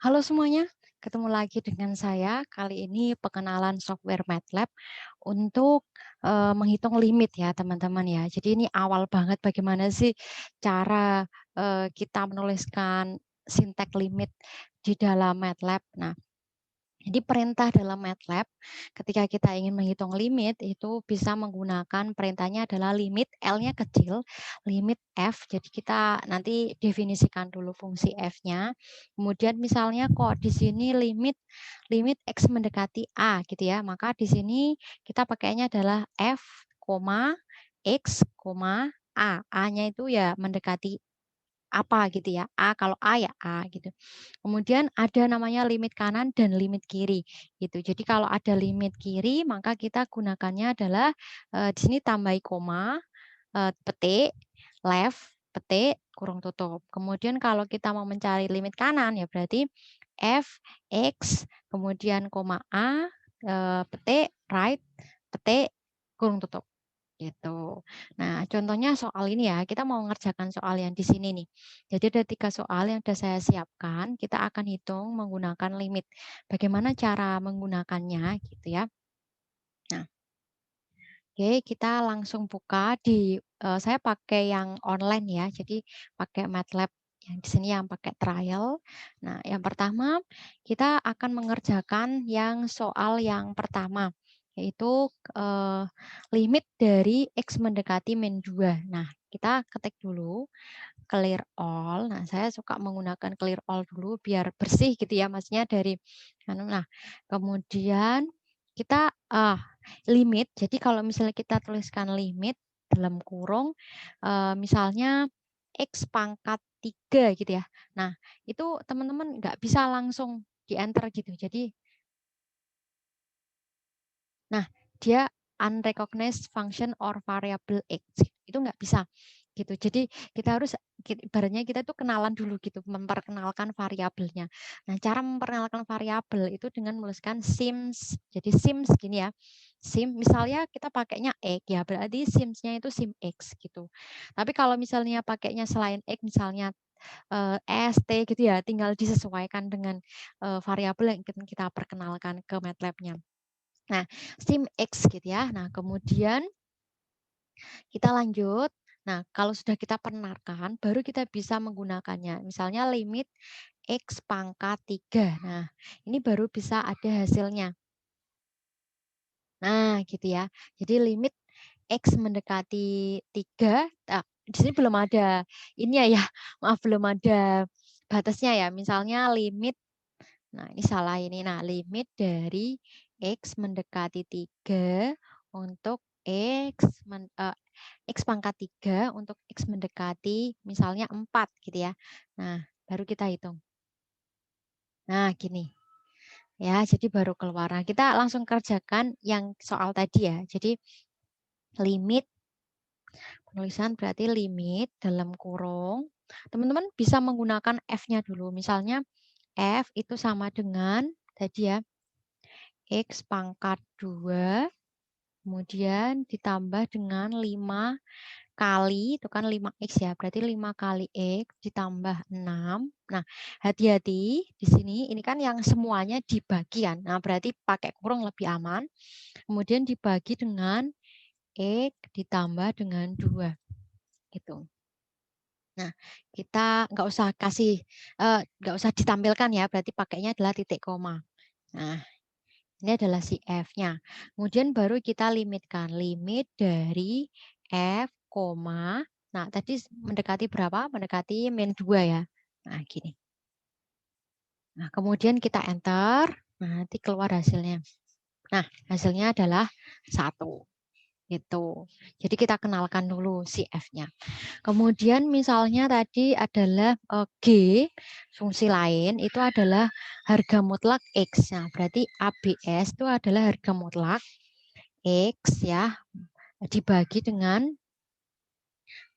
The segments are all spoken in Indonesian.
Halo semuanya, ketemu lagi dengan saya. Kali ini pengenalan software MATLAB untuk menghitung limit ya teman-teman ya. Jadi ini awal banget bagaimana sih cara kita menuliskan sintak limit di dalam MATLAB. Nah, jadi perintah dalam MATLAB ketika kita ingin menghitung limit itu bisa menggunakan perintahnya adalah limit L-nya kecil, limit F. Jadi kita nanti definisikan dulu fungsi F-nya. Kemudian misalnya kok di sini limit limit X mendekati A gitu ya. Maka di sini kita pakainya adalah F, X, A. A-nya itu ya mendekati apa gitu ya. A kalau A ya A gitu. Kemudian ada namanya limit kanan dan limit kiri gitu. Jadi kalau ada limit kiri maka kita gunakannya adalah di sini tambahi koma, petik, left, petik, kurung tutup. Kemudian kalau kita mau mencari limit kanan ya berarti F, X, kemudian koma A, petik, right, petik, kurung tutup. Gitu. Nah, contohnya soal ini ya, kita mau mengerjakan soal yang di sini nih. Jadi ada 3 soal yang sudah saya siapkan, kita akan hitung menggunakan limit. Bagaimana cara menggunakannya gitu ya. Nah, oke kita langsung buka di saya pakai yang online ya, jadi pakai MATLAB yang di sini yang pakai trial. Nah, yang pertama kita akan mengerjakan yang soal yang pertama, yaitu limit dari X mendekati min 2. Nah, kita ketik dulu clear all. Nah, saya suka menggunakan clear all dulu biar bersih gitu ya, maksudnya dari nah, kemudian kita limit. Jadi kalau misalnya kita tuliskan limit dalam kurung misalnya X pangkat 3 gitu ya. Nah, itu teman-teman nggak bisa langsung di enter gitu. Jadi nah, dia unrecognized function or variable X. Itu nggak bisa gitu. Jadi kita harus ibaratnya kita tuh kenalan dulu gitu, memperkenalkan variabelnya. Nah, cara memperkenalkan variabel itu dengan menuliskan sims. Jadi sims gini ya. Sim misalnya kita pakainya X ya, berarti simsnya itu sim X gitu. Tapi kalau misalnya pakainya selain X misalnya ST gitu ya, tinggal disesuaikan dengan variabel yang kita perkenalkan ke MATLAB-nya. Nah, sim X gitu ya. Nah, kemudian kita lanjut. Nah, kalau sudah kita perkenalkan, baru kita bisa menggunakannya. Misalnya limit X pangkat 3. Nah, ini baru bisa ada hasilnya. Nah, gitu ya. Jadi limit X mendekati 3. Nah, di sini belum ada ini ya, maaf belum ada batasnya ya. Misalnya limit, nah ini salah ini. Nah, limit dari X mendekati 3 untuk X pangkat 3 untuk X mendekati misalnya 4 gitu ya. Nah, baru kita hitung. Nah, gini. Ya, jadi baru keluar. Nah, kita langsung kerjakan yang soal tadi ya. Jadi limit penulisan berarti limit dalam kurung. Teman-teman bisa menggunakan F-nya dulu. Misalnya F itu sama dengan tadi ya X pangkat 2 kemudian ditambah dengan 5 kali, itu kan 5X ya, berarti 5 kali X ditambah 6. Nah, hati-hati di sini, ini kan yang semuanya dibagian. Nah, berarti pakai kurung lebih aman. Kemudian dibagi dengan X ditambah dengan 2. Gitu. Nah, kita nggak usah kasih, nggak usah ditampilkan ya, berarti pakainya adalah titik koma. Nah, ini adalah si F-nya. Kemudian baru kita limitkan. Limit dari F, nah tadi mendekati berapa? Mendekati min 2 ya. Nah, gini. Nah, kemudian kita enter. Nah, nanti keluar hasilnya. Nah, hasilnya adalah 1. Gitu. Jadi kita kenalkan dulu si F-nya. Kemudian misalnya tadi adalah G, fungsi lain itu adalah harga mutlak X. Nah, berarti ABS itu adalah harga mutlak X ya, dibagi dengan,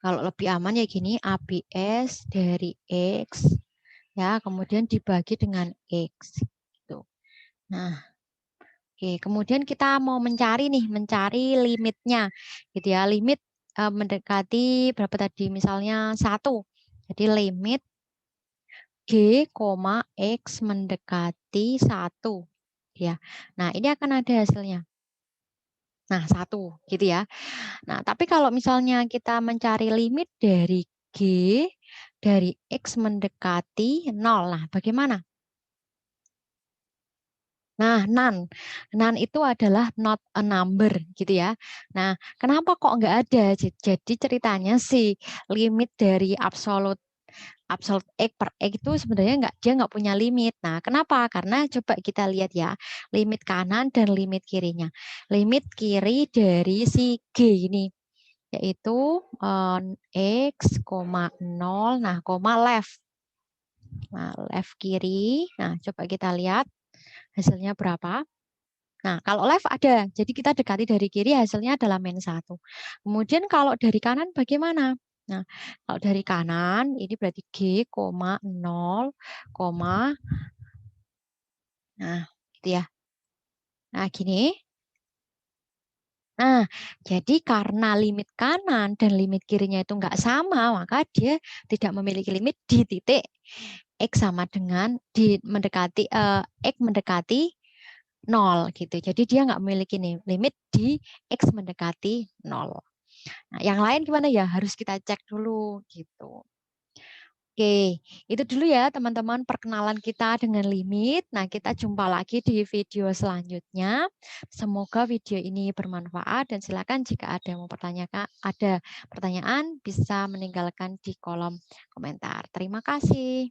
kalau lebih aman ya gini, ABS dari X, ya, kemudian dibagi dengan X. Gitu. Nah, oke, kemudian kita mau mencari nih, mencari limitnya, gitu ya. Limit mendekati berapa tadi? Misalnya 1. Jadi limit G, X mendekati 1. Ya. Nah, ini akan ada hasilnya. Nah, 1 gitu ya. Nah, tapi kalau misalnya kita mencari limit dari G dari X mendekati 0. Nah, bagaimana? Nah, none. None itu adalah not a number gitu ya. Nah, kenapa kok nggak ada? Jadi ceritanya sih limit dari absolute absolute X per X itu sebenarnya dia nggak punya limit. Nah, kenapa? Karena coba kita lihat ya, limit kanan dan limit kirinya. Limit kiri dari si G ini, yaitu X, 0, nah, left. Nah, left kiri. Nah, coba kita lihat hasilnya berapa. Nah, kalau left ada, jadi kita dekati dari kiri hasilnya adalah -1. Kemudian kalau dari kanan bagaimana? Nah, kalau dari kanan ini berarti G, 0, nah gitu ya. Nah, gini. Nah, jadi karena limit kanan dan limit kirinya itu enggak sama, maka dia tidak memiliki limit di titik X sama dengan mendekati X mendekati 0 gitu. Jadi dia nggak memiliki limit di X mendekati 0. Nah, yang lain gimana ya? Harus kita cek dulu gitu. Oke, itu dulu ya teman-teman perkenalan kita dengan limit. Nah, kita jumpa lagi di video selanjutnya. Semoga video ini bermanfaat dan silakan jika ada yang mau ada pertanyaan bisa meninggalkan di kolom komentar. Terima kasih.